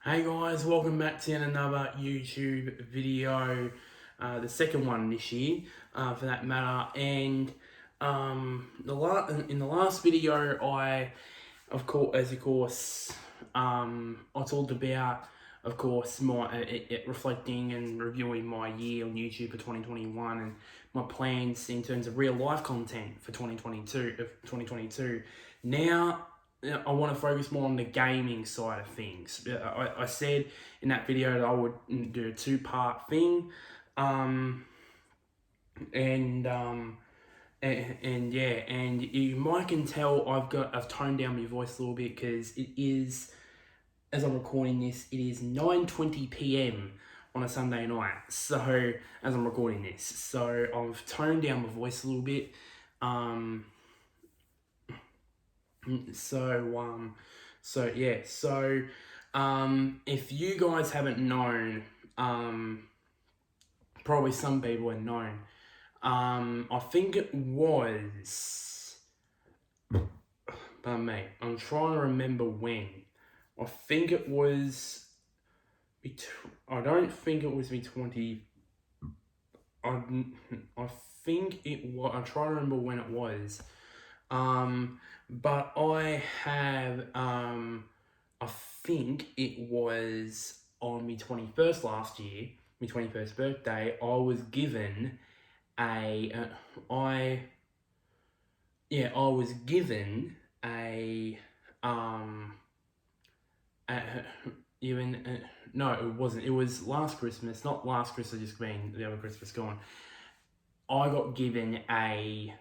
Hey guys, welcome back to another YouTube video, the second one this year, for that matter. And in the last video, I talked about, of course, my reflecting and reviewing my year on YouTube for 2021 and my plans in terms of real life content for 2022. Now, I want to focus more on the gaming side of things. I said in that video that I would do a two-part thing, and you might can tell I've toned down my voice a little bit because it is, as I'm recording this, it is 9:20 p.m. on a Sunday night. So as I'm recording this, so I've toned down my voice a little bit. If you guys haven't known, probably some people have known. I think it was. Pardon me. I'm trying to remember when. I think it was. I don't think it was me 20. I think it was. I'm trying to remember when it was. But I have, I think it was on my 21st last year, my 21st birthday, I was given I was given no, it wasn't. It was last Christmas, not last Christmas, just been the other Christmas gone. I got given a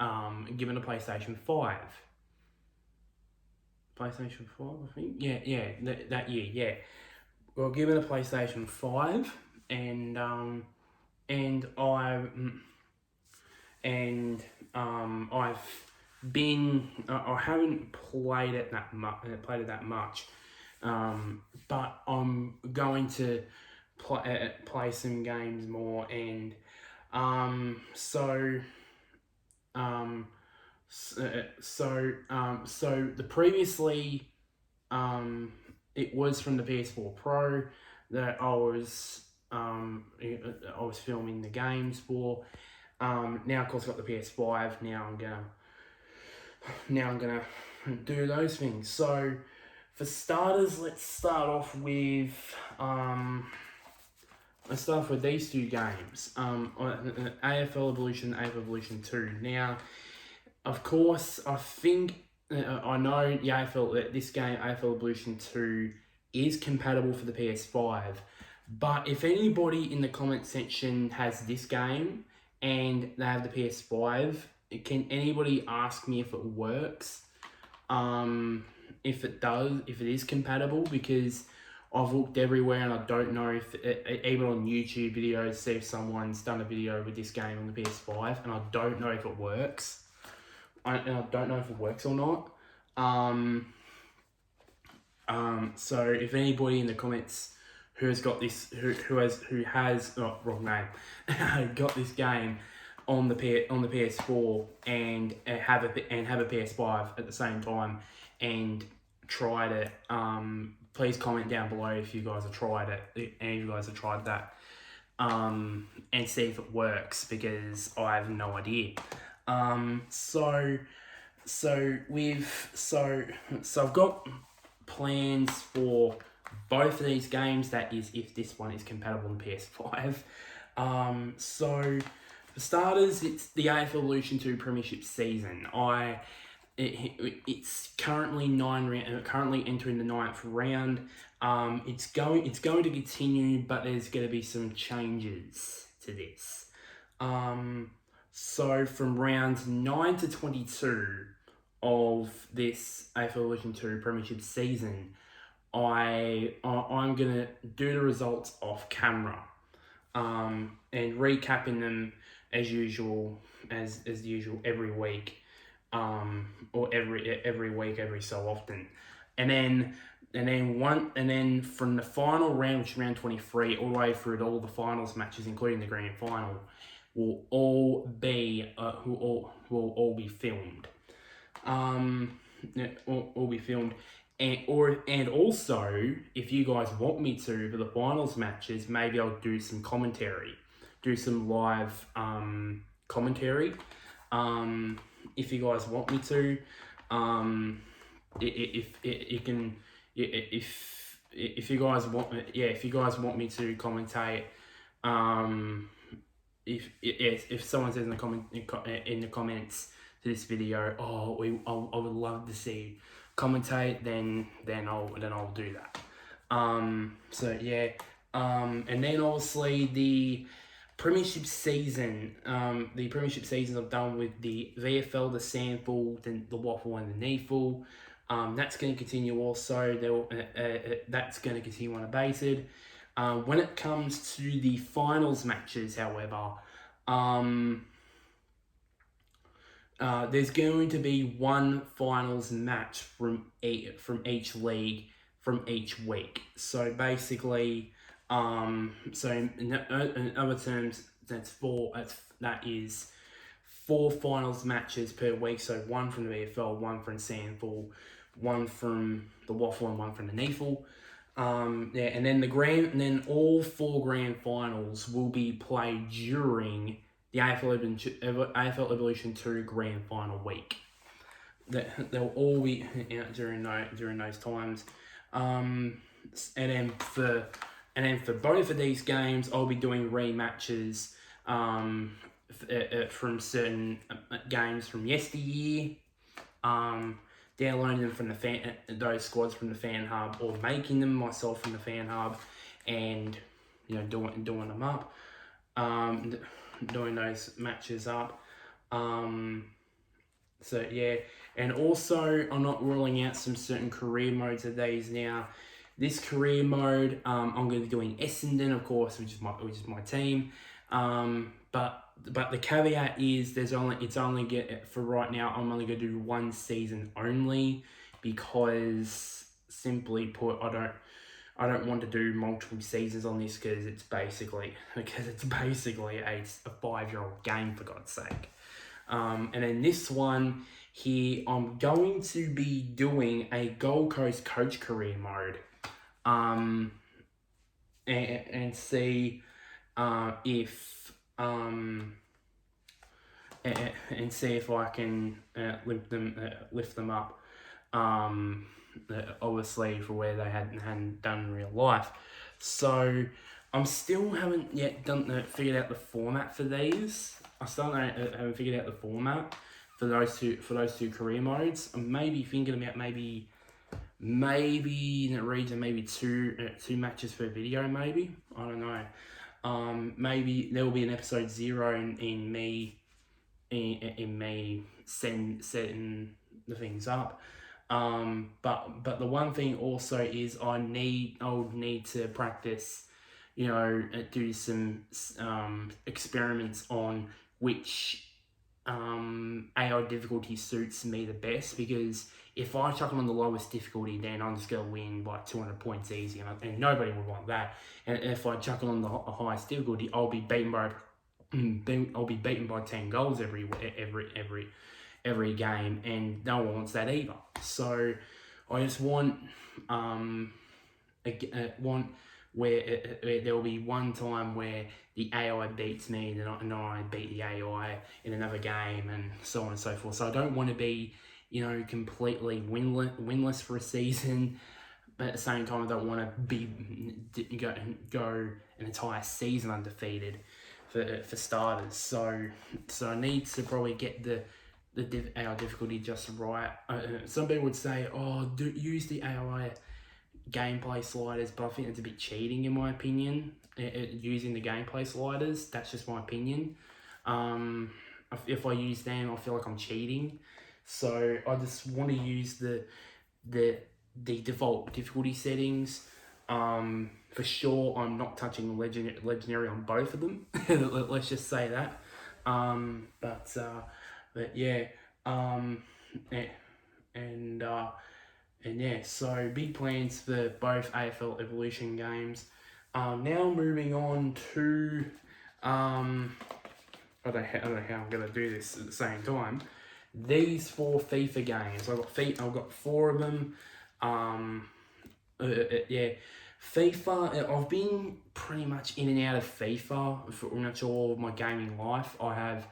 PlayStation 5. PlayStation 5, I think. Yeah, that year, yeah. We were given a PlayStation 5, and I've been, I haven't played it that much, but I'm going to play some games more, and so the previously, it was from the PS4 Pro that I was filming the games for. Now of course I've got the PS5. Now I'm gonna do those things. So for starters, let's start off with these two games. AFL Evolution, AFL Evolution 2. Now, of course, I think, I know this game, AFL Evolution 2, is compatible for the PS5. But if anybody in the comment section has this game and they have the PS5, can anybody ask me if it works? If it is compatible, because I've looked everywhere and I don't know if, even on YouTube videos, see if someone's done a video with this game on the PS5, and I don't know if it works. I don't know if it works or not. So if anybody in the comments who has got this, got this game on the PS4 and have a PS5 at the same time and tried it, please comment down below if you guys have tried it, and you guys have tried that, and see if it works, because I have no idea. So I've got plans for both of these games. That is, if this one is compatible on PS5. So for starters, it's the AFL Evolution 2 Premiership season. It's currently currently entering the 9th round. It's going to continue, but there's going to be some changes to this. So from rounds 9 to 22 of this AFL Evolution 2 Premiership season, I'm gonna do the results off camera, and recapping them as usual every week, or every week, every so often, and then from the final round, which is round 23, all the way through to all the finals matches, including the grand final, will all be filmed. All be filmed, and also, if you guys want me to for the finals matches, maybe I'll do some commentary, do some live commentary. If you guys want me to, if you can, if you guys want, if you guys want me to commentate, if someone says in the comments to this video, I would love to see commentate, then I'll do that. So yeah, and then obviously the Premiership season, I've done with the VFL, the Sandful, the Waffle, and the Neeful. That's going to continue also. That's going to continue unabated. When it comes to the finals matches, however, there's going to be one finals match from each league from each week. So basically, so in other terms, that is 4 finals matches per week. So one from the VFL, one from Sandful, one from the Waffle, and one from the Neeful. And then all 4 grand finals will be played during the AFL Evolution 2 grand final week. They'll all be out during those times. And then for both of these games, I'll be doing rematches from certain games from yesteryear. Downloading them from those squads from the Fan Hub, or making them myself from the Fan Hub, and doing them up, doing those matches up. So yeah, and also I'm not ruling out some certain career modes of these now. This career mode, I'm going to be doing Essendon, of course, which is my team. But the caveat is for right now, I'm only going to do 1 season only, because simply put, I don't want to do multiple seasons on this, because it's basically a 5-year-old game, for God's sake. And then this one here, I'm going to be doing a Gold Coast coach career mode, and see if if I can lift them up, obviously for where they hadn't done in real life. So I'm still haven't yet figured out the format for these. I still haven't figured out the format for those two career modes. I'm maybe thinking about maybe in the region, maybe two matches per video, maybe. I don't know. Maybe there will be an episode 0 in me setting the things up. But the one thing also is I'll need to practice, do some experiments on which AI difficulty suits me the best, because if I chuck them on the lowest difficulty, then I'm just going to win by 200 points easy, and nobody would want that. And if I chuck it on the highest difficulty, I'll be beaten by 10 goals every game, and no one wants that either. So I just want where there will be one time where the AI beats me, and I beat the AI in another game, and so on and so forth. So I don't want to be, completely winless for a season, but at the same time I don't want to go an entire season undefeated for starters. So I need to probably get the AI difficulty just right. Some people would say, use the AI gameplay sliders, but I think it's a bit cheating in my opinion, using the gameplay sliders. That's just my opinion. If I use them, I feel like I'm cheating. So I just want to use the default difficulty settings. For sure, I'm not touching legendary on both of them. Let's just say that. But yeah, and yeah, so big plans for both AFL Evolution games. Now moving on to I don't know how I'm gonna do this at the same time. These 4 FIFA games, I've got 4 of them. Yeah, FIFA. I've been pretty much in and out of FIFA for pretty much all of my gaming life. I have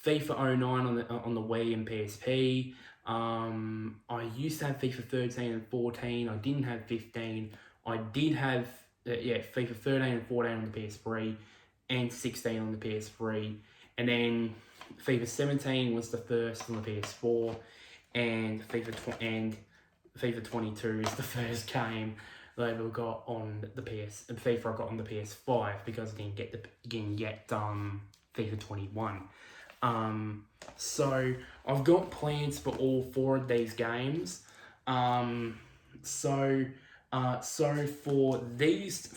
FIFA 09 on the Wii and PSP. I used to have FIFA 13 and 14. I didn't have 15. I did have FIFA 13 and 14 on the PS3 and 16 on the PS3. And then FIFA 17 was the first on the PS4, and FIFA 22 is the first game that I ever got on the FIFA I got on the PS5 because I didn't get FIFA 21. So I've got plans for all four of these games. So for these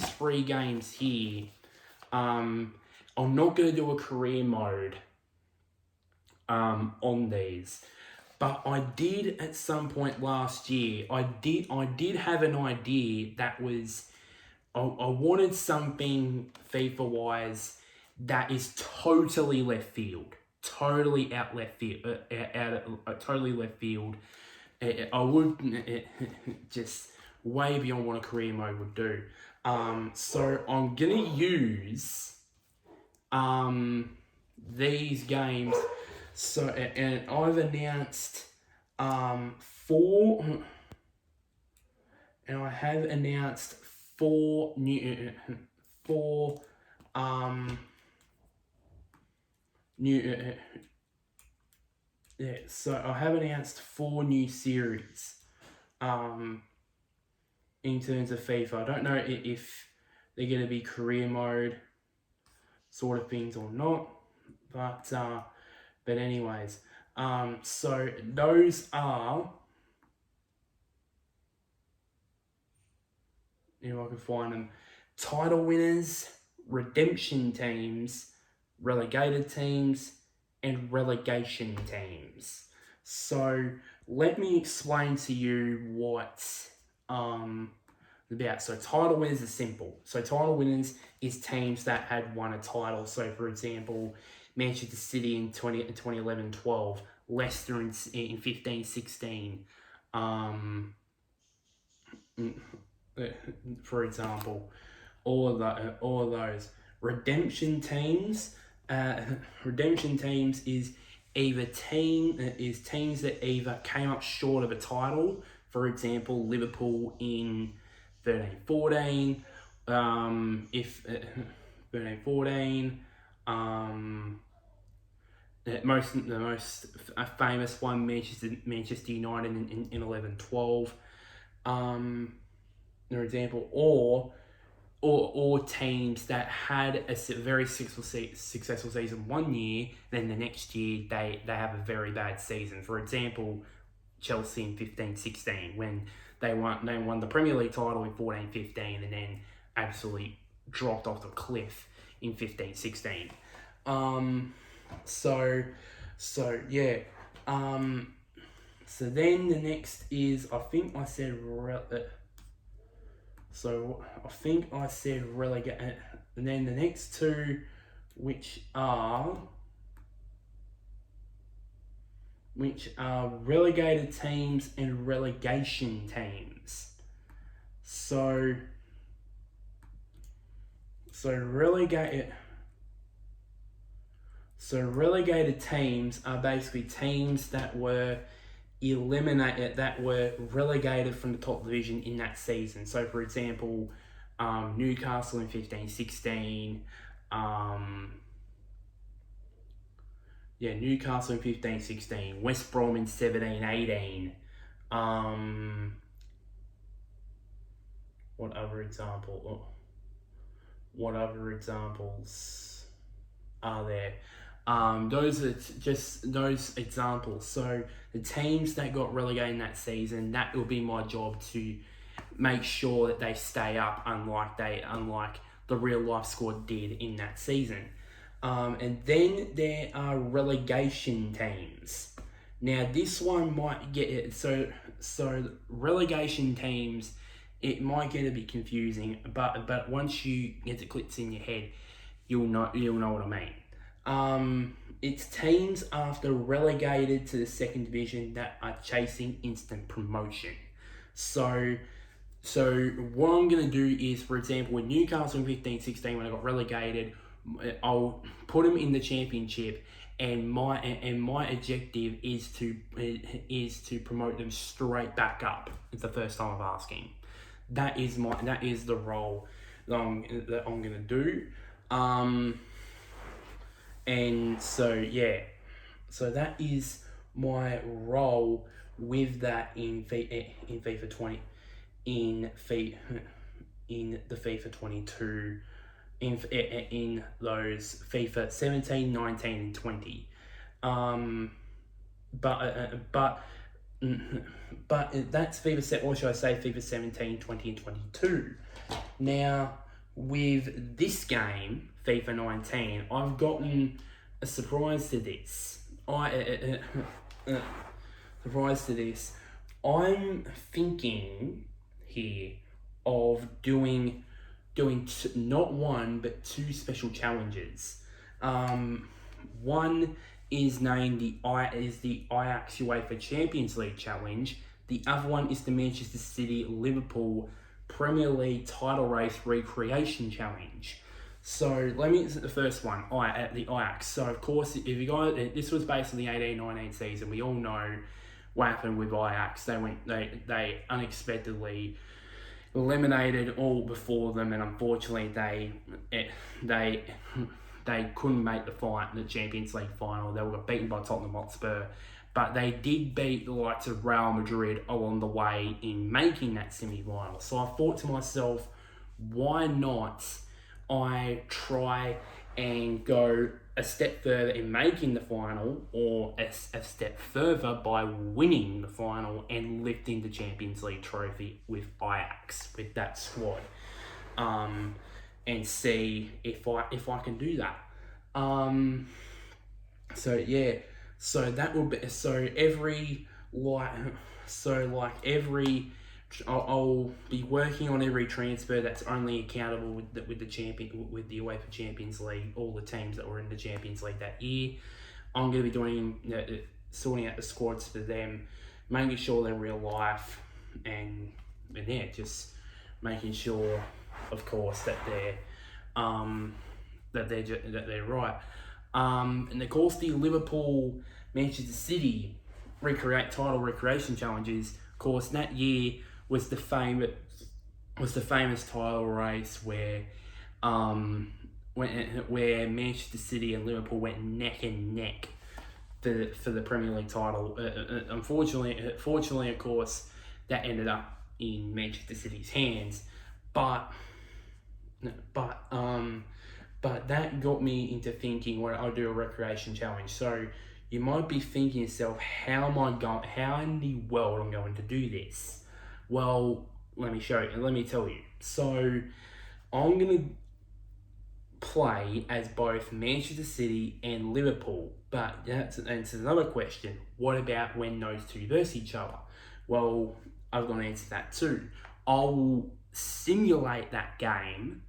three games here, I'm not gonna do a career mode on these. But I did at some point last year, I did have an idea that was, I wanted something FIFA-wise that is totally left field. Totally out left field. Totally left field. I would, just way beyond what a career mode would do. So I'm going to use these games. So, and I've announced four, and I have announced four new, so I have announced 4 new series, in terms of FIFA. I don't know if they're going to be career mode sort of things or not, but anyways, so those are, if I can find them, title winners, redemption teams, relegated teams, and relegation teams. So let me explain to you what about. So title winners is simple. So title winners is teams that had won a title. So for example, Manchester City in 2011-12, Leicester in 15-16, for example, all of those. Redemption teams is either teams that either came up short of a title. For example, Liverpool in 13-14, if 13-14, the most famous one, Manchester United in 11-12, for example, or teams that had a very successful season one year, then the next year they have a very bad season. For example, Chelsea in 15-16, when they won the Premier League title in 14-15, and then absolutely dropped off the cliff in 15-16. So yeah. So then the next is, I think I said relegate, and then the next two, which are relegated teams and relegation teams. So relegated teams are basically teams that were relegated from the top division in that season. So for example, Newcastle in 15-16, Newcastle in 15-16, West Brom in 17-18. What other examples are there? Those are just those examples. So the teams that got relegated in that season, that will be my job to make sure that they stay up, unlike the real life squad did in that season. And then there are relegation teams. Now this one might get it. So relegation teams, it might get a bit confusing, but once you get the clicks in your head, you'll know what I mean. it's teams after relegated to the second division that are chasing instant promotion. So what I'm going to do is, for example, with Newcastle in 15-16, when I got relegated, I'll put them in the championship, and my objective is to promote them straight back up. It's the first time of asking. That is the role that I'm going to do. And so that is my role with that in FIFA 20, in the FIFA 22, in those FIFA 17, 19, and 20. But that's FIFA set, or should I say FIFA 17, 20, and 22. Now, with this game, FIFA 19, I've gotten a surprise to this. Surprise to this. I'm thinking here of doing not one but two special challenges. One is named the Ajax UEFA Champions League Challenge. The other one is the Manchester City Liverpool Premier League Title Race Recreation Challenge. So the first one, the Ajax. So of course, if you guys, this was based on the 18-19 season. We all know what happened with Ajax. They unexpectedly eliminated all before them, and unfortunately they couldn't make the Champions League final. They were beaten by Tottenham Hotspur, but they did beat the likes of Real Madrid along the way in making that semi-final. So I thought to myself, why not I try and go a step further in making the final, or a step further by winning the final and lifting the Champions League trophy with Ajax, with that squad, and see if I can do that. So that will be I'll be working on every transfer that's only accountable with the UEFA Champions League, all the teams that were in the Champions League that year. I'm going to be doing sorting out the squads for them, making sure they're real life, and just making sure, of course, that they're right. And of course, the Liverpool Manchester City title recreation challenges. Of course, that year was the famous title race where Manchester City and Liverpool went neck and neck for the Premier League title. Fortunately, of course, that ended up in Manchester City's hands, but that got me into thinking, well, I'll do a recreation challenge. So you might be thinking to yourself, how in the world I'm going to do this? Well, let me tell you. So I'm going to play as both Manchester City and Liverpool, but that's another question. What about when those two verse each other? Well, I've got to answer that too. I'll simulate that game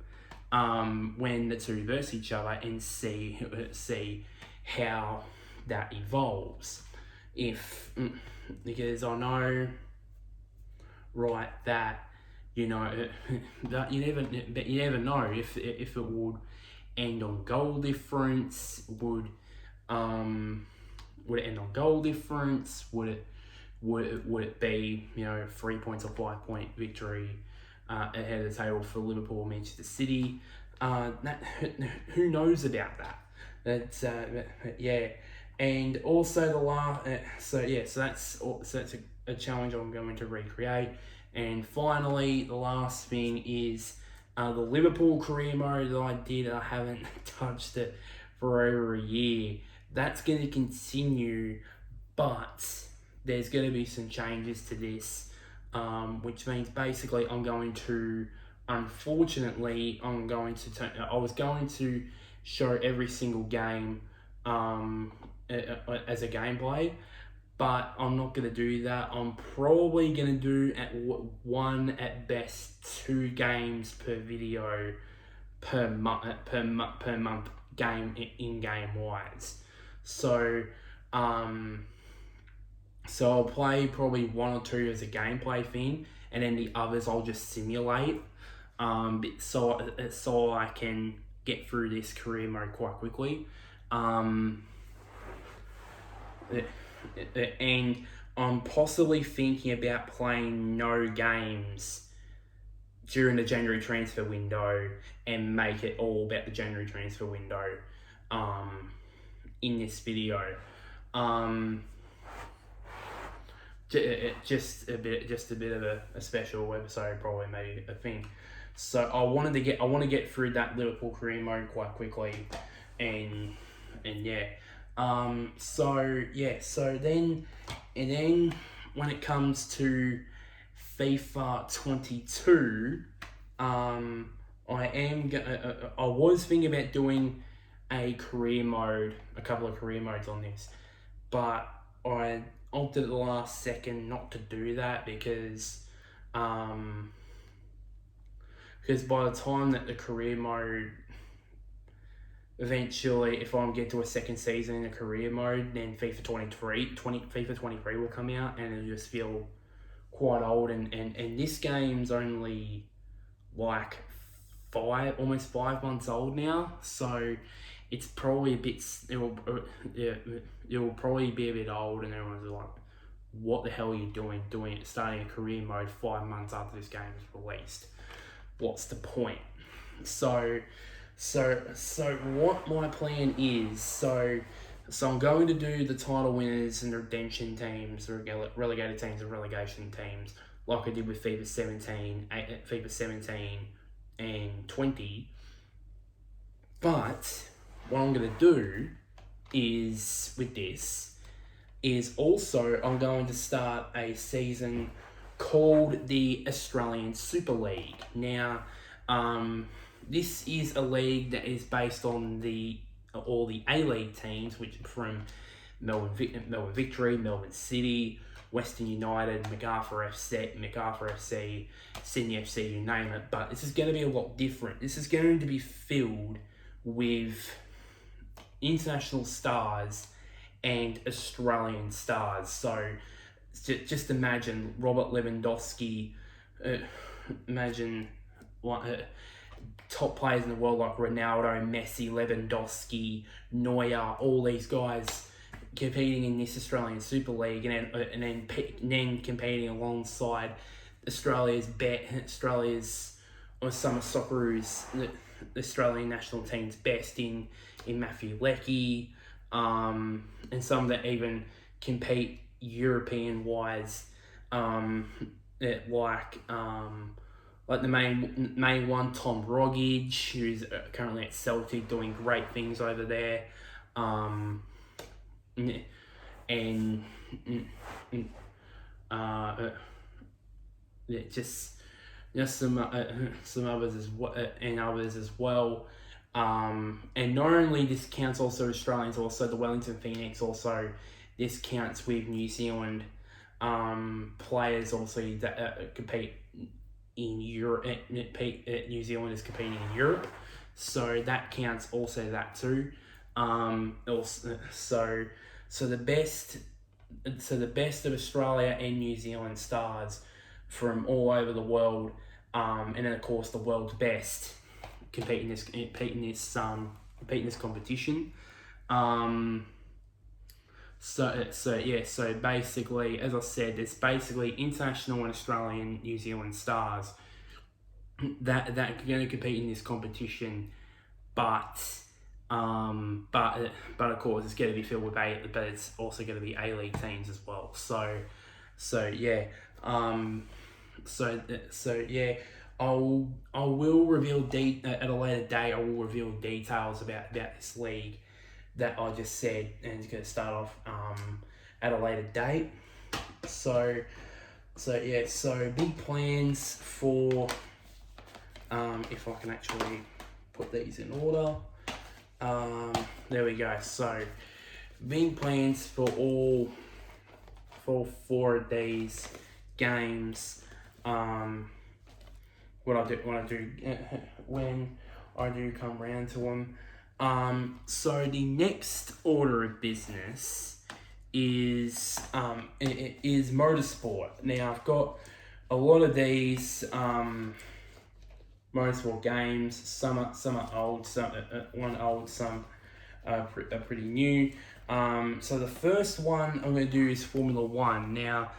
when the two verse each other and see how that evolves. Because I know, right, that that you never know if it would end on goal difference. Would it end on goal difference? Would it be 3 points or 5 point victory ahead of the table for Liverpool or Manchester City? Who knows about that? That's and also the last. So that's a challenge I'm going to recreate. And finally, the last thing is the Liverpool career mode that I did. I haven't touched it for over a year. That's going to continue, but there's going to be some changes to this, which means basically I was going to show every single game as a gameplay, but I'm not going to do that. I'm probably going to do at best 2 games per video per month game in game wise. So, so I'll play probably 1 or 2 as a gameplay thing, and then the others I'll just simulate. So I can get through this career mode quite quickly. And I'm possibly thinking about playing no games during the January transfer window and make it all about the January transfer window in this video. Just a bit of a special episode, probably maybe a thing. So I want to get through that Liverpool career mode quite quickly, and yeah. So then when it comes to FIFA 22, I was thinking about doing a couple of career modes on this, but I opted at the last second not to do that because by the time that the career mode eventually, if I get to a second season in the career mode, then FIFA 23 will come out, and it'll just feel quite old, and this game's only like almost 5 months old now, so it's probably a bit, it will probably be a bit old, and everyone's like, what the hell are you doing starting a career mode 5 months after this game is released? What's the point? So what my plan is, so I'm going to do the title winners and the redemption teams, the relegated teams and relegation teams, like I did with FIFA 17 and 20. But what I'm going to do is, with this, is also I'm going to start a season called the Australian Super League. Now, this is a league that is based on all the A-League teams, which are from Melbourne Victory, Melbourne City, Western United, MacArthur FC, Sydney FC, you name it. But this is going to be a lot different. This is going to be filled with international stars and Australian stars. So just imagine Robert Lewandowski, imagine what top players in the world like Ronaldo, Messi, Lewandowski, Neuer, all these guys competing in this Australian Super League, and then competing alongside Australia's or some of Socceroos, the Australian national team's best in Matthew Leckie, and some that even compete European wise, like the main one, Tom Rogic, who's currently at Celtic doing great things over there, and just some others as well, and others as well. And not only this counts also Australians, also the Wellington Phoenix, also this counts with New Zealand players also that compete in Europe. New Zealand is competing in Europe, so that counts also that too. So the best of Australia and New Zealand stars from all over the world, and then of course the world's best compete in this competition. So basically, as I said, it's basically international and Australian, New Zealand stars that are going to compete in this competition, but of course it's going to be filled with but it's also going to be A-League teams as well. So yeah, I will reveal at a later date. I will reveal details about this league that I just said, and it's going to start off at a later date. So big plans for if I can actually put these in order. There we go. So big plans for all 4 of these games. What I do when I do come round to them. So the next order of business is is motorsport. Now I've got a lot of these motorsport games. Some are old, one old, some are pretty new. So the first one I'm going to do is Formula One. Now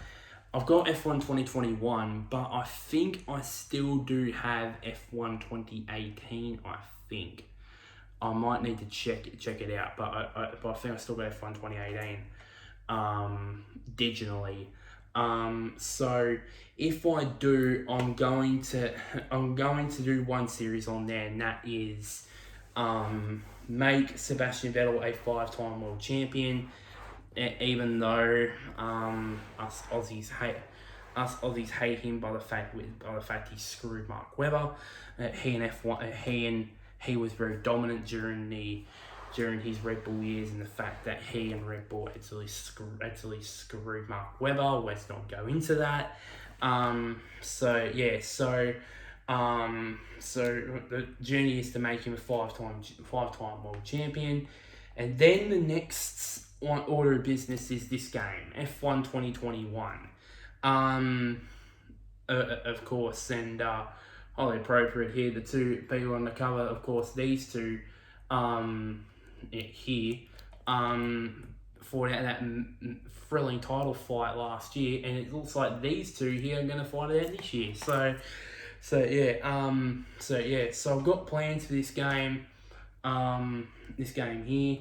I've got F1 2021, but I think I still do have F1 2018. I think I might need to check it out, but I think I still got F1 2018 digitally. So if I do, I'm going to do one series on there, and that is make Sebastian Vettel a 5-time world champion. Even though us Aussies hate him by the fact he screwed Mark Webber. He was very dominant during his Red Bull years, and the fact that he and Red Bull actually screwed Mark Webber. Let's not go into that. So the journey is to make him a five-time world champion, and then the next order of business is this game, F1 2021. Of course, and highly appropriate here, the two people on the cover, of course, these two here fought out that thrilling title fight last year, and it looks like these two here are going to fight it out this year. So I've got plans for this game here.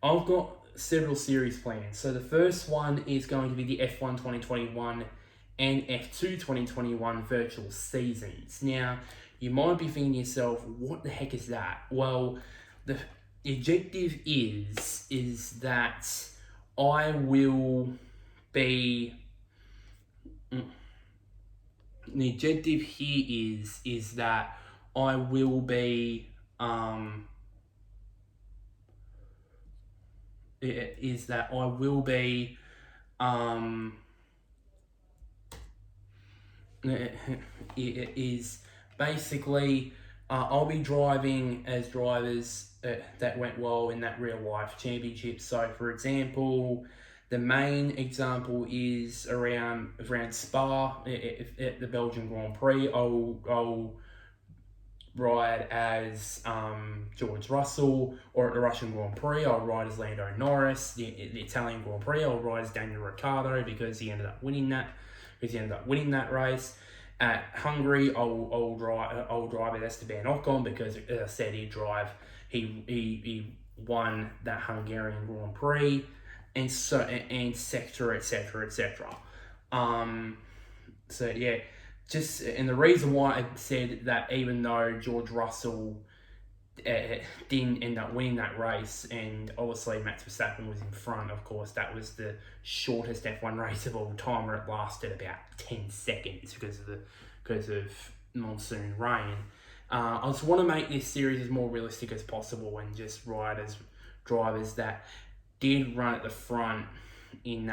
I've got several series plans. So the first one is going to be the F1 2021 and F2 2021 virtual seasons. Now, you might be thinking to yourself, what the heck is that? Well, the objective is that I will be... The objective here is that I will be it is basically I'll be driving as drivers that went well in that real life championship. So for example, the main example is around Spa at the Belgian Grand Prix. I'll ride as George Russell, or at the Russian Grand Prix, I'll ride as Lando Norris. The Italian Grand Prix, I'll ride as Daniel Ricciardo because he ended up winning that race. At Hungary, I'll drive as Esteban Ocon because, as I said, he won that Hungarian Grand Prix, and etc. And the reason why I said that, even though George Russell didn't end up winning that race, and obviously Max Verstappen was in front, of course, that was the shortest F1 race of all time, where it lasted about 10 seconds because of monsoon rain. I just want to make this series as more realistic as possible and just ride as drivers that did run at the front in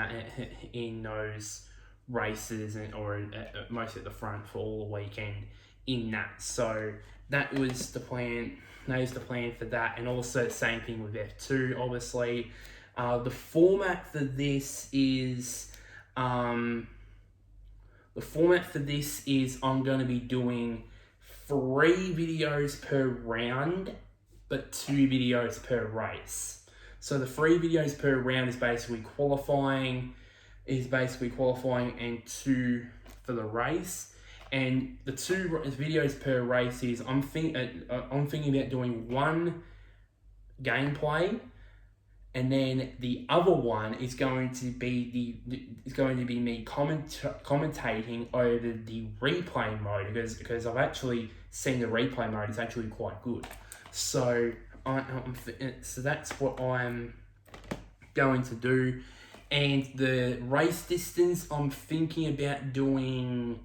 those races, or most at the front for all the weekend in that. So that was the plan. That is the plan for that, and also the same thing with F2. Obviously, the format for this is I'm going to be doing 3 videos per round, but 2 videos per race. So the 3 videos per round is basically qualifying, and 2 for the race. And the 2 videos per race is I'm thinking about doing 1 gameplay, and then the other one is going to be me commentating over the replay mode, because I've actually seen the replay mode is actually quite good. So so that's what I'm going to do. And the race distance, I'm thinking about doing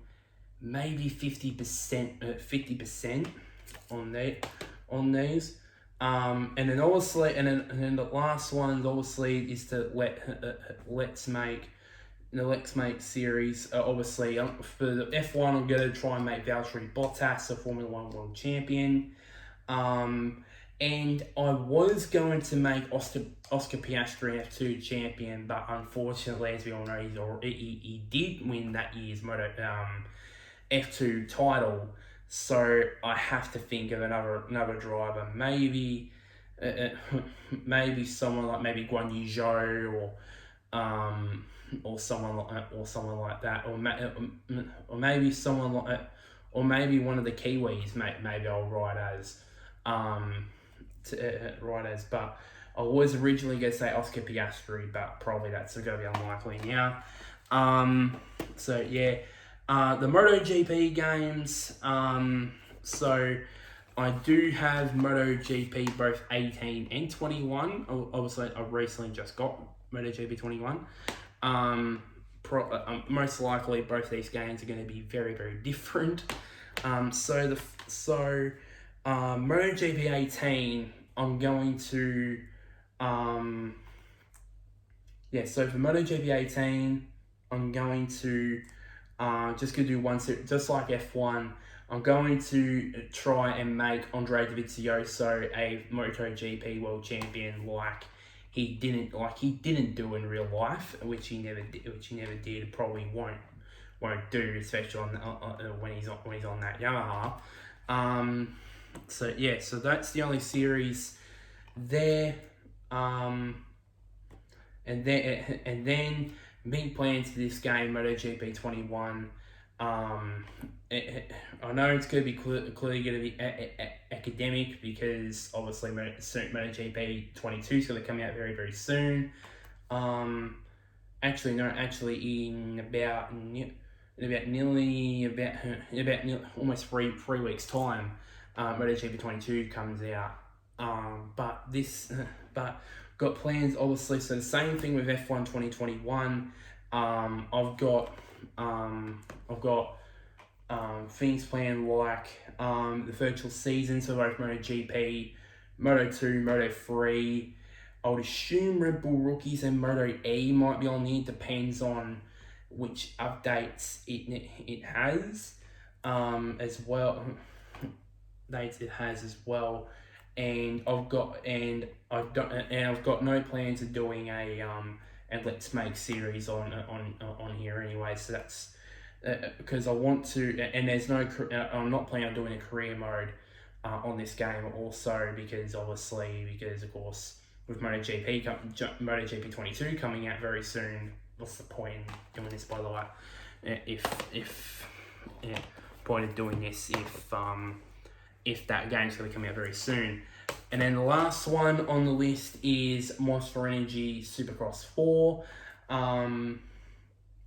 maybe 50% on these. And then obviously, and then the last one obviously is to let's make the Let's Make series, obviously, for the F1, I'm going to try and make Valtteri Bottas a Formula 1 World Champion. And I was going to make Oscar Piastri F2 champion, but unfortunately, as we all know, he did win that year's F2 title. So I have to think of another driver, maybe someone like Guan Yu Zhou or someone like that, or maybe someone like, or maybe one of the Kiwis. Maybe I'll ride as, but I was originally going to say Oscar Piastri, but probably that's going to be unlikely now. So yeah, the MotoGP games. So I do have MotoGP both 18 and 21. Obviously, I recently just got MotoGP 21. Most likely, both these games are going to be very, very different. So MotoGP 18, I'm going to, so for MotoGP 18, I'm going to, just going to do one, just like F1, I'm going to try and make Andre Dovizioso a MotoGP World Champion like he didn't do in real life, which he never did, probably won't do, especially when he's on that Yamaha. So yeah, so that's the only series there. And then big plans for this game, MotoGP 21. I know it's going to be clearly going to be academic, because obviously MotoGP 22 is going to come out very, very soon. Actually in about almost three weeks time, MotoGP 22 comes out. But got plans, obviously. So the same thing with F1 2021. I've got things planned like the virtual seasons for both MotoGP, Moto2, Moto3. I would assume Red Bull Rookies and Moto E might be on here. Depends on which updates it has, as well. Dates it has as well, and I've got no plans of doing a Let's Make series on here anyway. So that's because I want to, and there's no, I'm not planning on doing a career mode on this game also, because of course with MotoGP 22 coming out very soon. What's the point in doing this, by the way? Point of doing this if that game's going to come out very soon. And then the last one on the list is Monster Energy Supercross 4.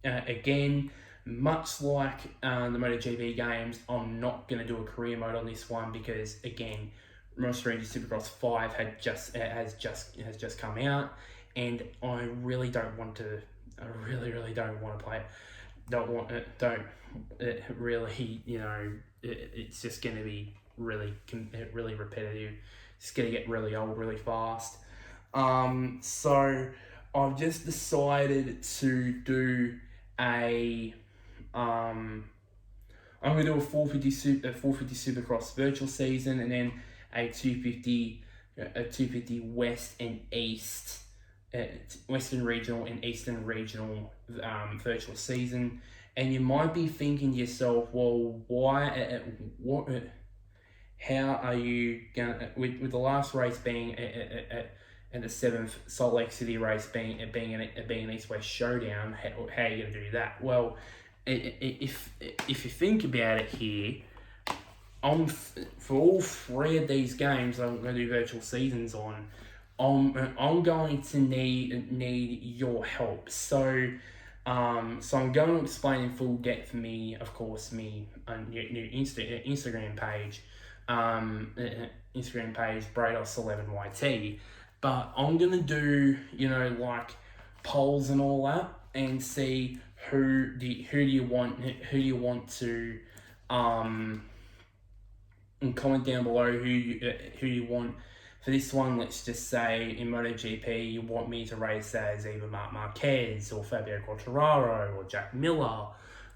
Again, much like the MotoGP games, I'm not going to do a career mode on this one, because again, Monster Energy Supercross 5 has just come out, and I really don't want to. I really don't want to play it. It's just going to be really repetitive. It's going to get really old really fast. So I've just decided to do I'm going to do a 450 Supercross virtual season, and then a 250 West and East, Western Regional and Eastern Regional virtual season. And you might be thinking to yourself, well, how are you gonna, with the last race being and the 7th Salt Lake City race being an East-West showdown, how are you going to do that? Well, if you think about it here, for all 3 of these games I'm going to do virtual seasons on, I'm going to need your help. So I'm going to explain in full depth new Instagram page, Brados11YT. But I'm gonna do like polls and all that, and see who do you want to and comment down below who you want for this one, let's just say in MotoGP, you want me to race as either Marc Marquez or Fabio Quartararo or Jack Miller,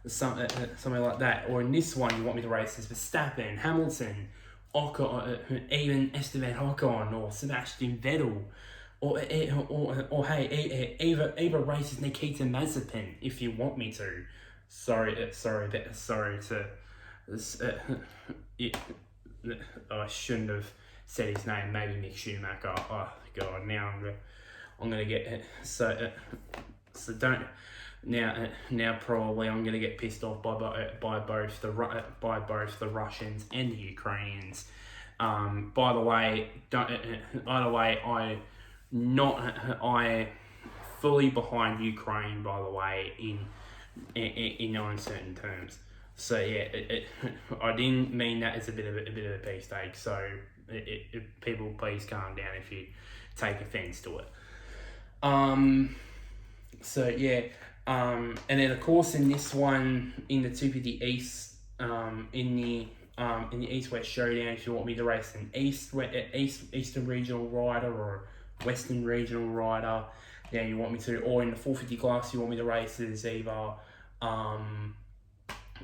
something like that. Or in this one, you want me to race as Verstappen, Hamilton, even Esteban Ocon or Sebastian Vettel. Or hey, either races Nikita Mazepin if you want me to. Sorry to. I shouldn't have said his name. Maybe Mick Schumacher. Oh God! Now I'm gonna get so don't now probably I'm gonna get pissed off by both the Russians and the Ukrainians. By the way, I fully behind Ukraine, by the way, in uncertain terms. So yeah, I didn't mean that as a bit of a pee steak. So people, please calm down if you take offence to it. So yeah, and then of course in this one, in the 250 East, in the East-West Showdown, if you want me to race an Eastern Regional rider or Western Regional rider, then you want me to, or in the 450 class, you want me to race as either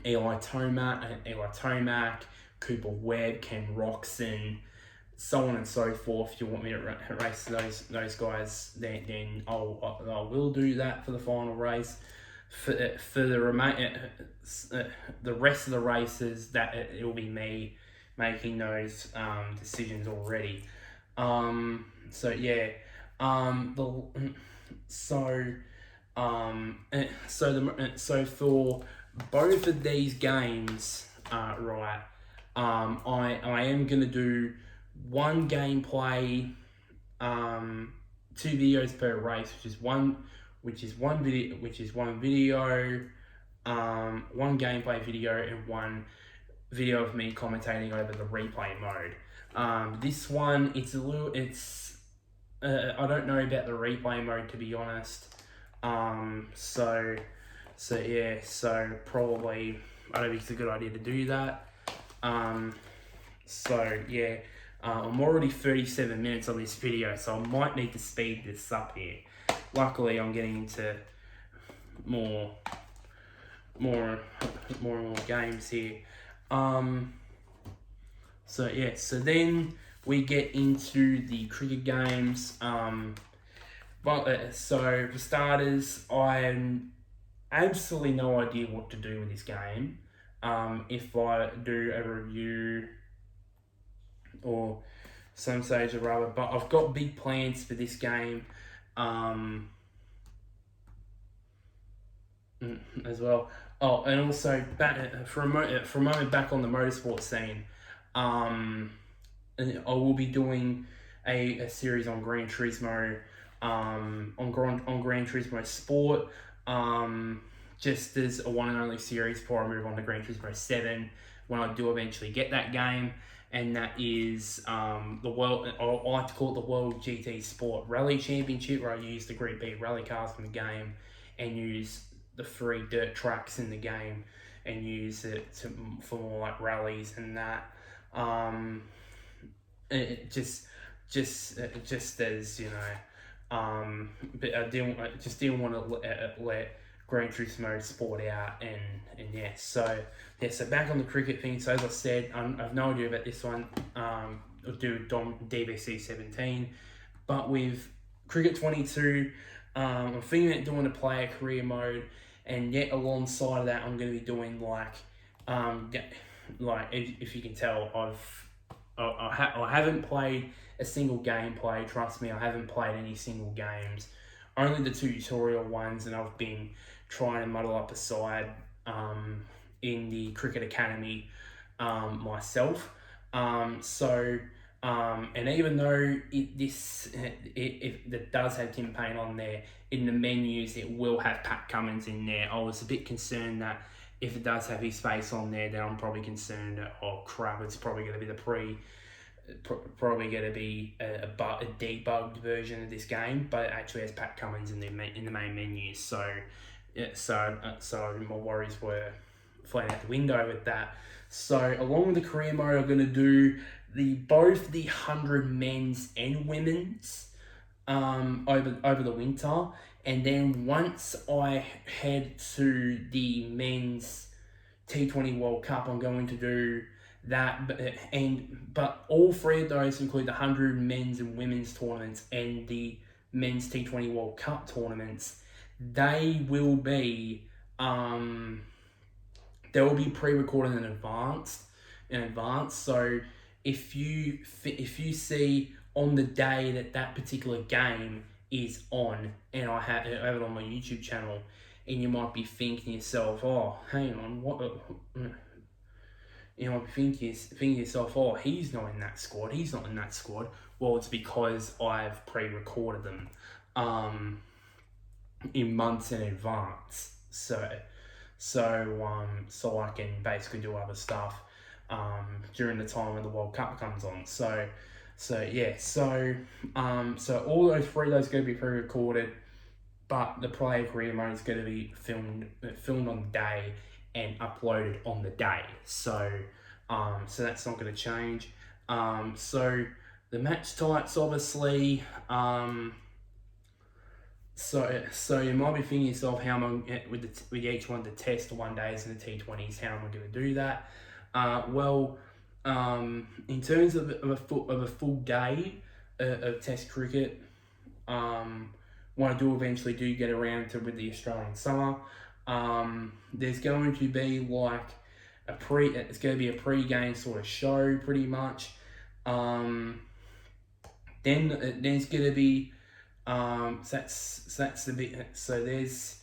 Eli Tomac, Cooper Webb, Ken Roczen, so on and so forth. If you want me to race those guys, then I will do that for the final race. For the rest of the races, that it will be me making those decisions already. So yeah, so for both of these games, right, I am gonna do one gameplay, 2 videos per race, one gameplay video and one video of me commentating over the replay mode. This one, I don't know about the replay mode, to be honest. So probably I don't think it's a good idea to do that. I'm already 37 minutes on this video, so I might need to speed this up here. Luckily, I'm getting into more and more games here. So then we get into the cricket games. So for starters, I have absolutely no idea what to do with this game. If I do a review or some stage or rather, but I've got big plans for this game as well. Oh, and also back for a moment back on the motorsport scene. I will be doing a series on Gran Turismo, on Gran Turismo Sport, just as a one and only series before I move on to Gran Turismo 7 when I do eventually get that game, and that is the world. I like to call it the World GT Sport Rally Championship, where I use the Group B rally cars from the game and use the 3 dirt tracks in the game and use it for more like rallies and that. Just as you know, but I didn't want to let Gran Turismo Sport out, and so back on the cricket thing. So as I said, I've no idea about this one. I'll do DBC 17, but with Cricket 22, I'm thinking about doing a player career mode, and yet alongside of that, I'm going to be doing if you can tell, I haven't played a single gameplay. Trust me, I haven't played any single games. Only the 2 tutorial ones, and I've been trying to muddle up a side in the Cricket Academy myself. And even though it does have Tim Payne on there, in the menus it will have Pat Cummins in there. I was a bit concerned that if it does have his face on there, then I'm probably concerned that, oh crap, it's probably going to be probably going to be a debugged version of this game, but it actually has Pat Cummins in the main menu. So my worries were flying out the window with that. So along with the career mode, I'm going to do both the 100 men's and women's over the winter, and then once I head to the men's T20 World Cup, I'm going to do that, but all three of those include the 100 men's and women's tournaments and the men's T20 World Cup tournaments. They will be pre-recorded in advance. So if you see on the day that particular game is on, and I have it on my YouTube channel, and you might be thinking to yourself, oh, hang on, what? You might be thinking to yourself, oh, he's not in that squad. He's not in that squad. Well, it's because I've pre-recorded them in months in advance. So I can basically do other stuff during the time when the World Cup comes on. So all those three of those are going to be pre-recorded, but the player career mode is going to be filmed on the day and uploaded on the day. So that's not going to change. So the match types, obviously. So you might be thinking to yourself, how am I with each one, the test, the 1 days and the T20s, how am I going to do that? In terms of a full day of Test cricket, what I do eventually get around to with the Australian summer, there's going to be like it's going to be a pre-game sort of show, pretty much. Then there's going to be that's the bit. So there's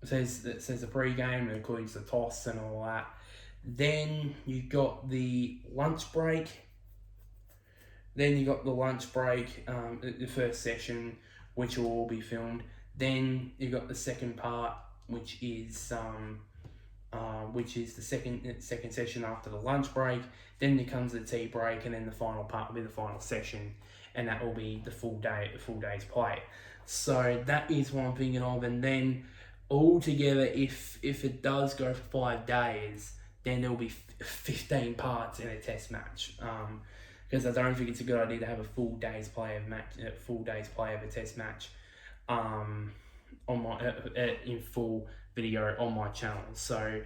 says the pre-game, it includes the toss and all that. Then you got the lunch break. The first session, which will all be filmed. Then you got the second part, which is the second session after the lunch break. Then there comes the tea break, and then the final part will be the final session, and that will be the full day's play. So that is what I'm thinking of. And then altogether, if it does go for 5 days, then there will be 15 parts in a test match. Because I don't think it's a good idea to have a full day's play of a test match on my in full video on my channel. So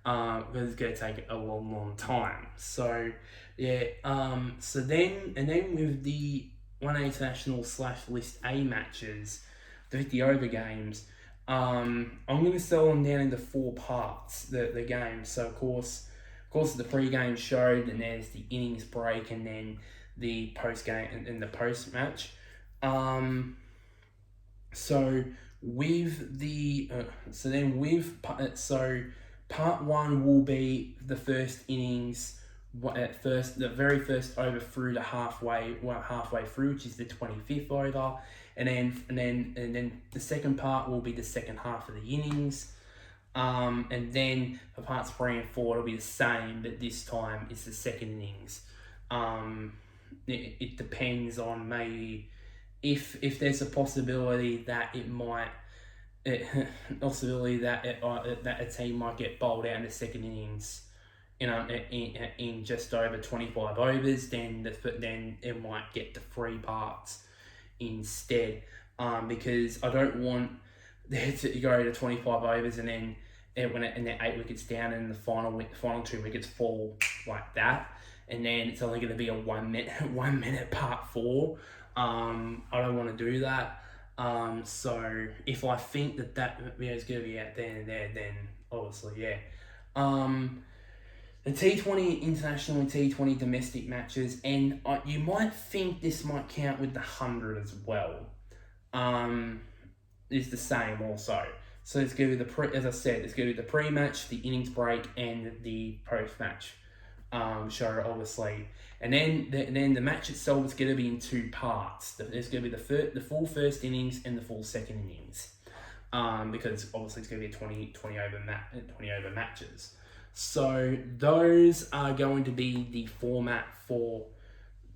because it's going to take a long time. So yeah. So then with the 1 international / list A matches, the 50 over games, I'm going to sell them down into 4 parts, the games. So of course the pre-game show, then there's the innings break, and then the post-game and the post-match. Part 1 will be the first innings, the very first over through to halfway through, which is the 25th over, and then the second part will be the second half of the innings. And then for parts 3 and 4, it'll be the same, but this time it's the second innings. It depends on maybe if there's a possibility that that a team might get bowled out in the second innings, in just over 25 overs, then it might get to 3 parts instead. Because I don't want there to go to 25 overs and then when they're 8 wickets down and the final 2 wickets fall like that, and then it's only going to be a 1 minute part 4. I don't want to do that. So if I think that video is going to be out there and there, then obviously, yeah. The T20 international and T20 domestic matches, and you might think this might count with the 100 as well, is the same also. So it's going to be as I said, it's going to be the pre-match, the innings break, and the post-match show, obviously. And then the match itself is going to be in 2 parts. There's going to be the full first innings and the full second innings, because obviously it's going to be 20 over matches. So those are going to be the format for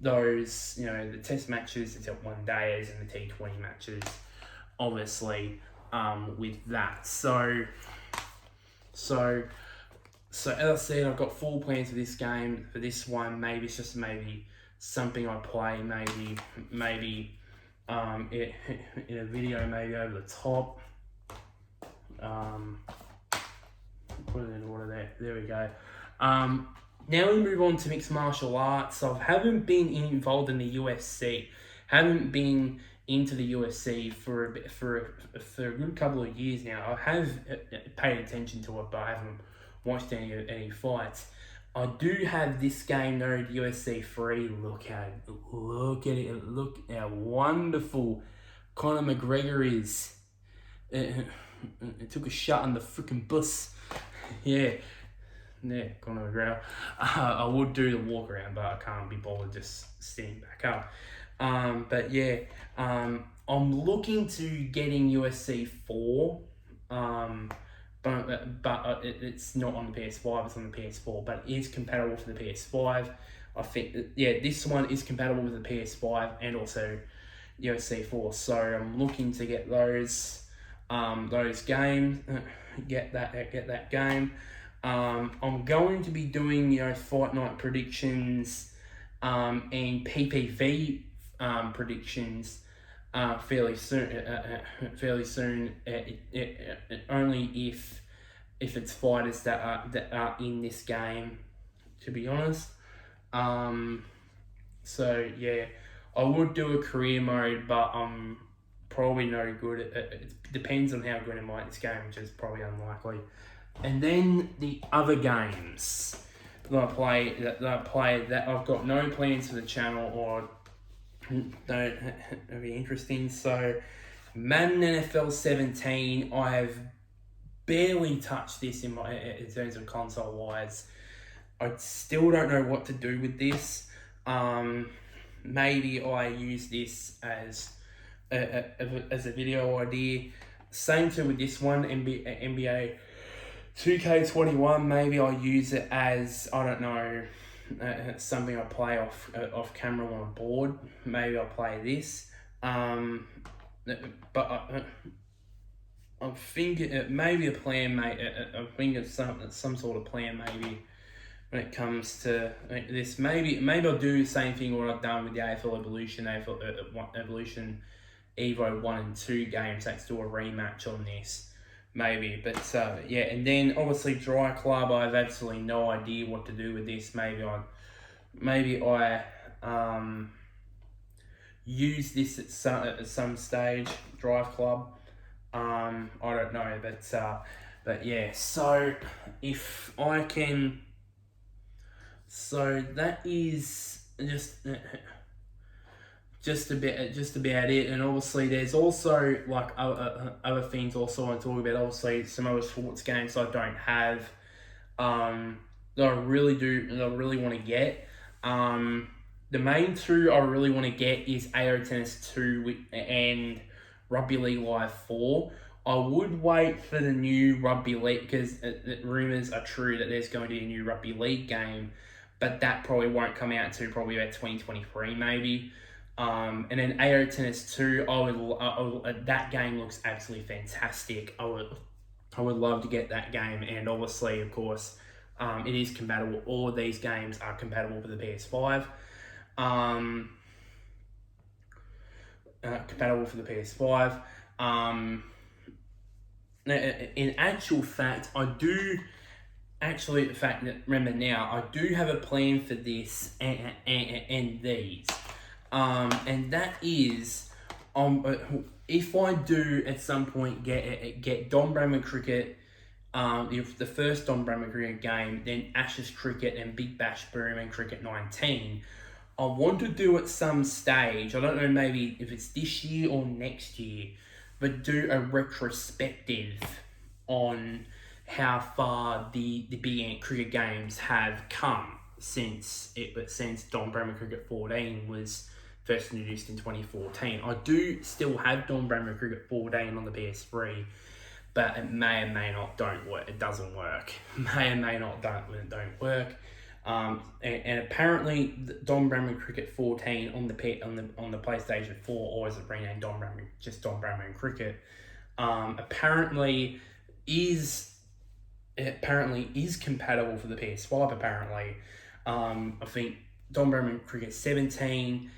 those, the test matches, it's at 1 days, and the T20 matches, obviously, with that. So So as I said, I've got full plans for this game. For this one, maybe it's just maybe something I play, maybe in a video, maybe over the top. Put it in order there. There we go. Now we move on to mixed martial arts. I haven't been involved in the UFC. Haven't been into the UFC for a good couple of years now. I have paid attention to it, but I haven't watched any fights. I do have this game though, UFC 3. Look at it. Look how wonderful Conor McGregor is. It took a shot on the freaking bus. Yeah, Conor McGregor. I would do the walk around, but I can't be bothered just sitting back up. But yeah, I'm looking to getting UFC 4. But it's not on the PS5, it's on the PS4, but it is compatible for the PS5. I think, this one is compatible with the PS5 and also UFC 4. So I'm looking to get those games, get that game. I'm going to be doing fight night predictions and PPV predictions fairly soon. Only if it's fighters that are in this game, to be honest. So yeah, I would do a career mode, but I'm probably no good. It depends on how good am I at this game, which is probably unlikely. And then the other games that I play that I've got no plans for the channel or don't be interesting. So Madden NFL 17, I have barely touched this in terms of console wise. I still don't know what to do with this. Maybe I use this as a video idea. Same too with this one, NBA 2K21. Maybe I use it as, I don't know, something I play off camera on a board. Maybe I'll play this. But I'm thinking maybe a plan, mate. I'm thinking some sort of plan, maybe when it comes to this. Maybe I'll do the same thing what I've done with the AFL Evolution Evo 1 and 2 games. Let's do a rematch on this. Maybe, but yeah, and then obviously Dry Club, I have absolutely no idea what to do with this. Maybe I use this at some stage, Drive Club. I don't know, but yeah. So if I can, so that is just about it. And obviously there's also like other things also I want to talk about. Obviously some other sports games I don't have that I really want to get. The main two I really want to get is AO Tennis 2 and Rugby League Live 4. I would wait for the new Rugby League because rumours are true that there's going to be a new Rugby League game, but that probably won't come out to probably about 2023 maybe. And then AO Tennis 2, that game looks absolutely fantastic. I would love to get that game, and obviously, of course, it is compatible. All of these games are compatible with the PS5. Compatible for the PS5. In actual fact, remember now, I do have a plan for this and these. And that is, if I do at some point get Don Bradman Cricket, the first Don Bradman Cricket game, then Ashes Cricket and Big Bash Boom and Cricket 19, I want to do at some stage, I don't know maybe if it's this year or next year, but do a retrospective on how far the Big Ant Cricket games have come since Don Bradman Cricket 14 was first introduced in 2014. I do still have Don Bradman Cricket 14 on the PS3, but it may or may not it doesn't work. May or may not don't work. And apparently Don Bradman Cricket 14 on the PlayStation 4, or is it renamed Don Bradman Cricket, apparently is it apparently is compatible for the PS5. Apparently, I think Don Bradman Cricket 17,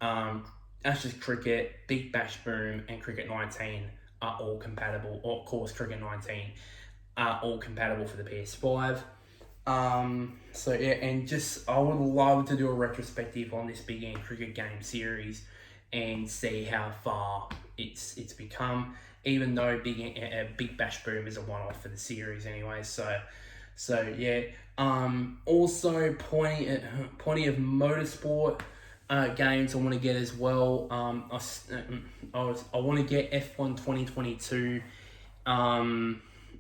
Ashes Cricket, Big Bash Boom, and Cricket 19 are all compatible. Or of course, Cricket 19 are all compatible for the PS5. So yeah, and just I would love to do a retrospective on this big end cricket game series and see how far it's become. Even though Big Bash Boom is a one off for the series anyway. So yeah. Also plenty of motorsport games I want to get as well. I want to get F1 2022.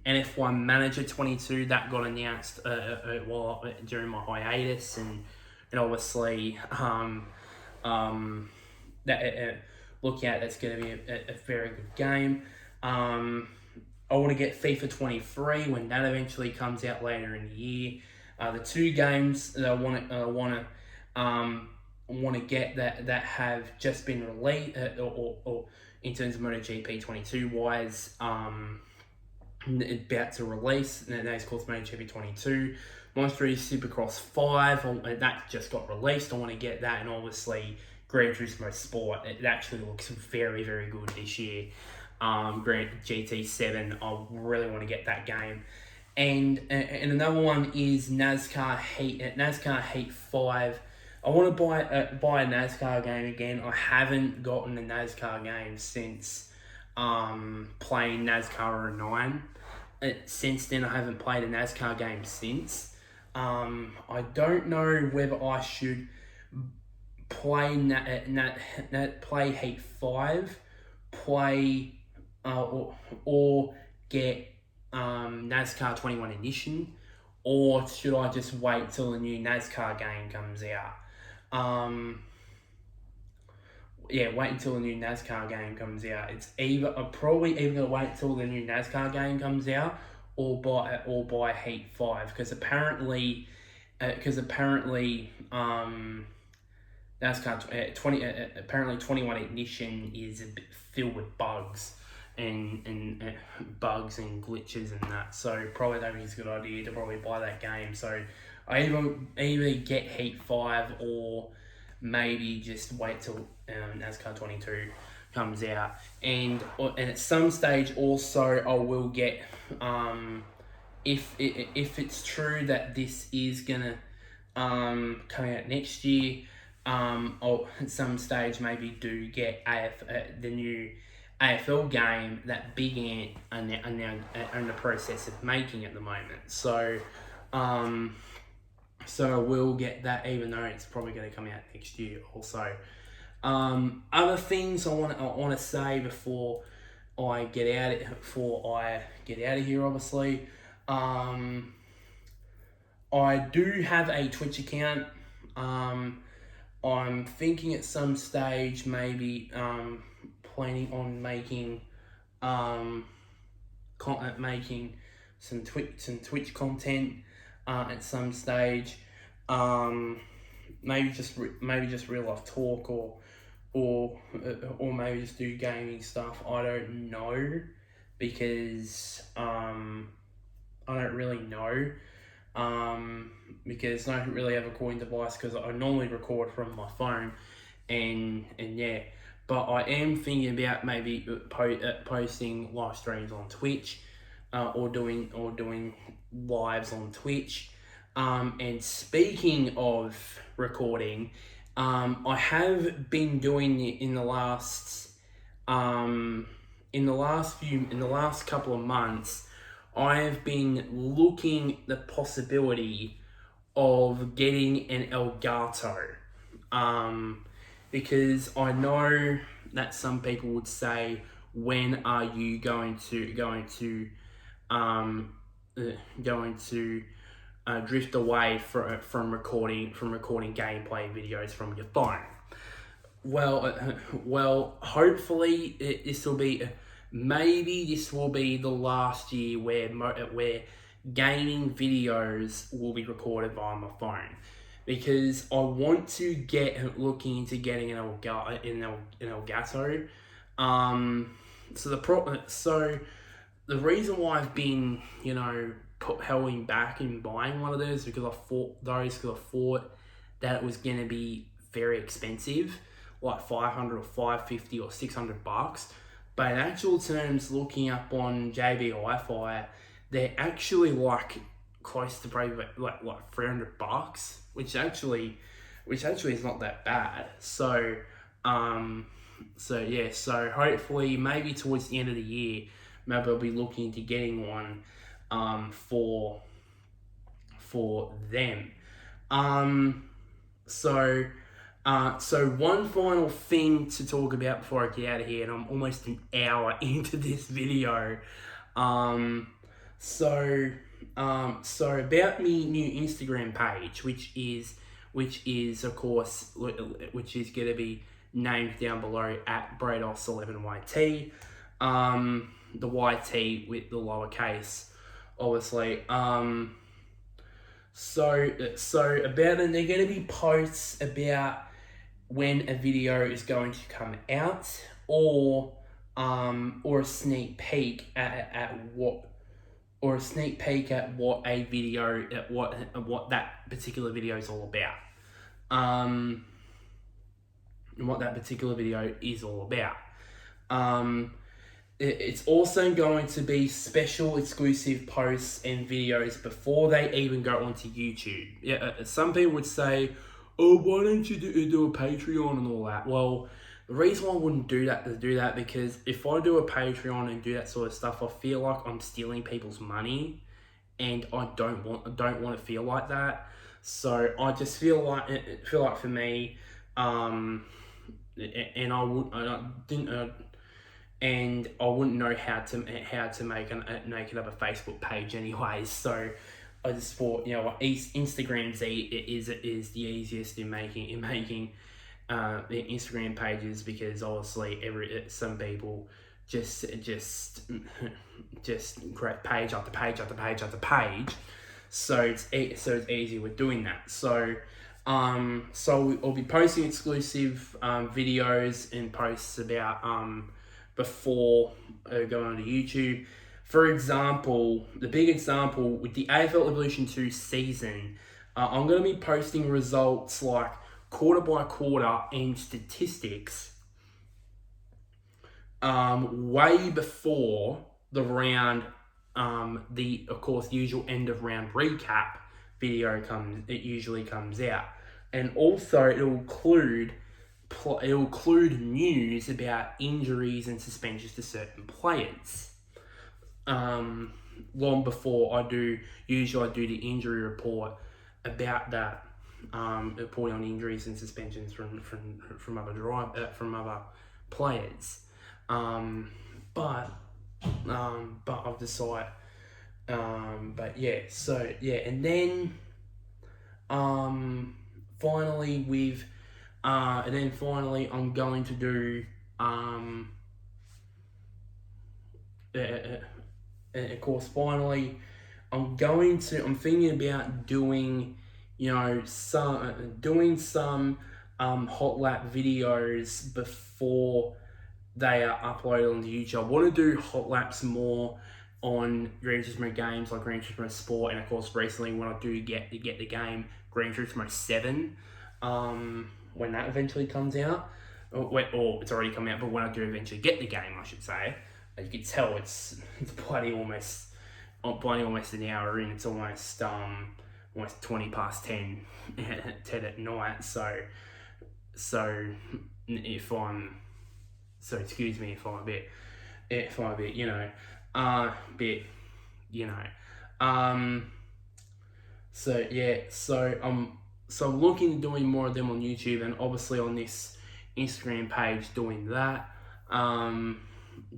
And F1 Manager 22 that got announced during my hiatus, and obviously that look out, that's going to be a very good game. I want to get FIFA 23 when that eventually comes out later in the year. The two games that I want to get that have just been released, or in terms of MotoGP 22 wise, about to release, and that is called MotoGP 22. Monster Supercross 5, that just got released. I want to get that, and obviously Gran Turismo Sport. It actually looks very, very good this year. Grand GT7, I really want to get that game. And another one is NASCAR Heat 5. I want to buy a NASCAR game again. I haven't gotten a NASCAR game since playing NASCAR 09. Since then, I haven't played a NASCAR game since. I don't know whether I should play play Heat 5, or get NASCAR 21 Edition, or should I just wait till the new NASCAR game comes out? Wait until the new NASCAR game comes out. I'm probably either gonna wait until the new NASCAR game comes out, or buy Heat 5, because apparently NASCAR 21 Ignition is a bit filled with bugs and bugs and glitches and that. So probably don't think it's a good idea to probably buy that game. So I either get Heat 5 or maybe just wait till NASCAR 22 comes out. And at some stage also I will get, if it's true that this is gonna come out next year, I'll at some stage maybe do get the new AFL game that Big Ant are now in the process of making at the moment. So I will get that, even though it's probably going to come out next year also. Other things I want to say before I get out of here, obviously. I do have a Twitch account. I'm thinking at some stage maybe planning on making some Twitch content at some stage. Maybe just real life talk, or maybe just do gaming stuff. I don't know, because I don't really know. Because I don't really have a recording device, because I normally record from my phone, and yeah. But I am thinking about maybe posting live streams on Twitch, or doing lives on Twitch. And speaking of recording, I have been doing it in the last couple of months. I have been looking the possibility of getting an Elgato, because I know that some people would say, when are you going to drift away from recording gameplay videos from your phone? Well, hopefully this will be the last year where gaming videos will be recorded via my phone, because I want to looking into getting an Elgato. So the reason why I've been holding back in buying one of those because I thought that it was going to be very expensive, like 500 or 550 or $600. But in actual terms, looking up on JB Hi-Fi, they're actually like close to probably like $300, which actually is not that bad. So so hopefully maybe towards the end of the year, maybe I'll be looking into getting one for them. So one final thing to talk about before I get out of here, and I'm almost an hour into this video. So about me new Instagram page, which is of course, which is going to be named down below at Brados11YT. The YT with the lowercase, obviously. So about it, they're going to be posts about when a video is going to come out, or a sneak peek at what a video, at what that particular video is all about. And what that particular video is all about. It's also going to be special exclusive posts and videos before they even go onto YouTube. Yeah, some people would say, "Oh, why don't you do a Patreon and all that?" Well, the reason why I wouldn't do that because if I do a Patreon and do that sort of stuff, I feel like I'm stealing people's money, and I don't want to feel like that. So I just feel like for me, and I wouldn't know how to make another Facebook page anyways. So I just thought, Instagram's is the easiest in making the Instagram pages, because obviously some people just create page after page after page after page. So it's easy with doing that. So I'll be posting exclusive videos and posts about before going on to YouTube. For example, the big example with the AFL Evolution 2 season, I'm going to be posting results like quarter by quarter and statistics way before the round, the of course usual end of round recap video usually comes out, and also it'll include news about injuries and suspensions to certain players. Long before I do the injury report about that, reporting on injuries and suspensions from other players. But I've decided. And then finally I'm going to do of course finally I'm thinking about doing some hot lap videos before they are uploaded onto YouTube. I want to do hot laps more on Gran Turismo games like Gran Turismo Sport, and of course recently when I do get the game Gran Turismo 7, when that eventually comes out, or it's already come out, but when I do eventually get the game, I should say, you can tell it's bloody almost an hour in. It's almost 20 past 10 at night. So excuse me if I'm a bit So I'm looking at doing more of them on YouTube, and obviously on this Instagram page doing that,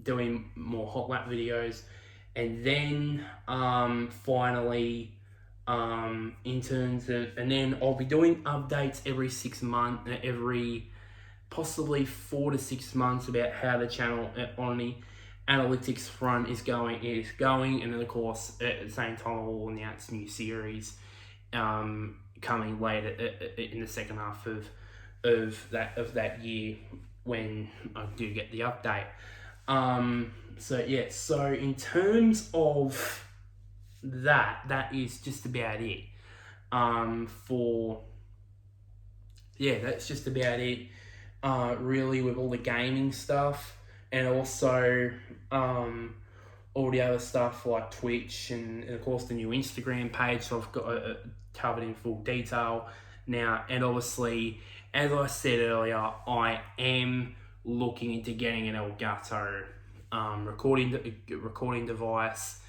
doing more hot lap videos, and then finally in terms of, and then I'll be doing updates every 6 months, every possibly 4 to 6 months about how the channel on the analytics front is going, and then of course at the same time I'll announce new series coming later in the second half of that year when I do get the update. So in terms of that is just about it. That's just about it. Really, with all the gaming stuff, and also all the other stuff like Twitch and of course the new Instagram page. So I've got covered in full detail now, and obviously, as I said earlier, I am looking into getting an Elgato recording device.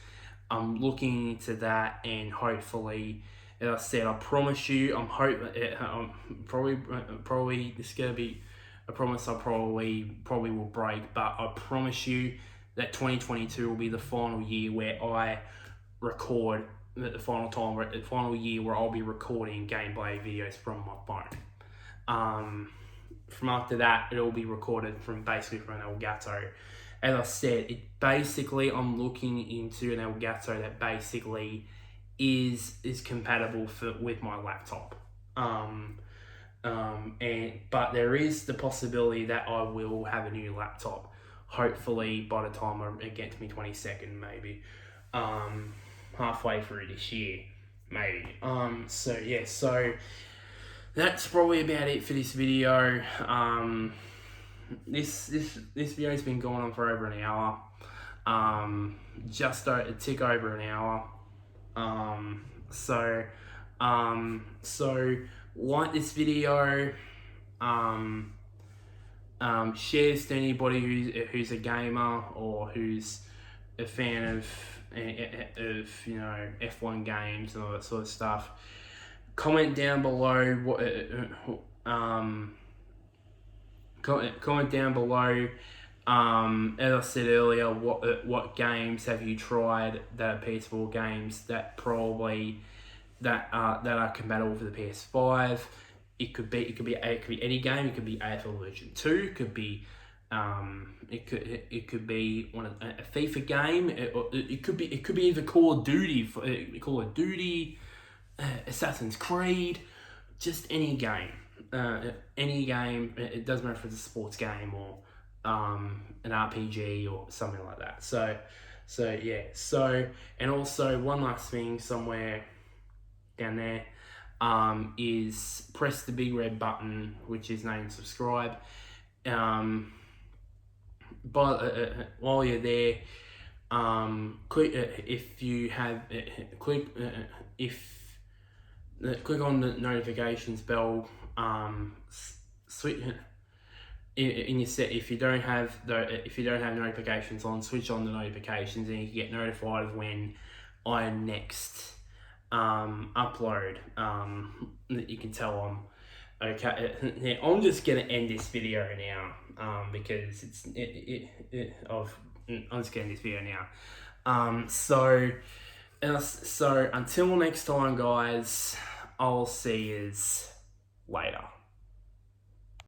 I'm looking into that, and hopefully, as I said, I promise you, I'm probably this is gonna be a promise I probably will break, but I promise you that 2022 will be the final year where I record the final year where I'll be recording gameplay videos from my phone. From after that, it'll be recorded from an Elgato. As I said, I'm looking into an Elgato that basically is compatible with my laptop. But there is the possibility that I will have a new laptop. Hopefully, by the time I get to my 22nd, maybe halfway through this year, maybe. So that's probably about it for this video. This video's been going on for over an hour. Just a tick over an hour. So like this video. Share this to anybody who's a gamer or who's a fan of F1 games and all that sort of stuff. Comment down below comment down below. As I said earlier, what games have you tried that are PS4 games that are compatible for the PS5? It could be any game. It could be AFL Evolution 2. It could be it could be a FIFA game. It could be either Call of Duty, Assassin's Creed, just any game. Any game. It doesn't matter if it's a sports game or an RPG or something like that. So and also one last thing somewhere down there. Is press the big red button, which is named subscribe. But while you're there, click click on the notifications bell. In your set, if you don't have notifications on, switch on the notifications, and you can get notified of when I next upload. You can tell I'm okay. I'm just gonna end this video now because I'm just gonna end this video now. So until next time, guys, I'll see you later.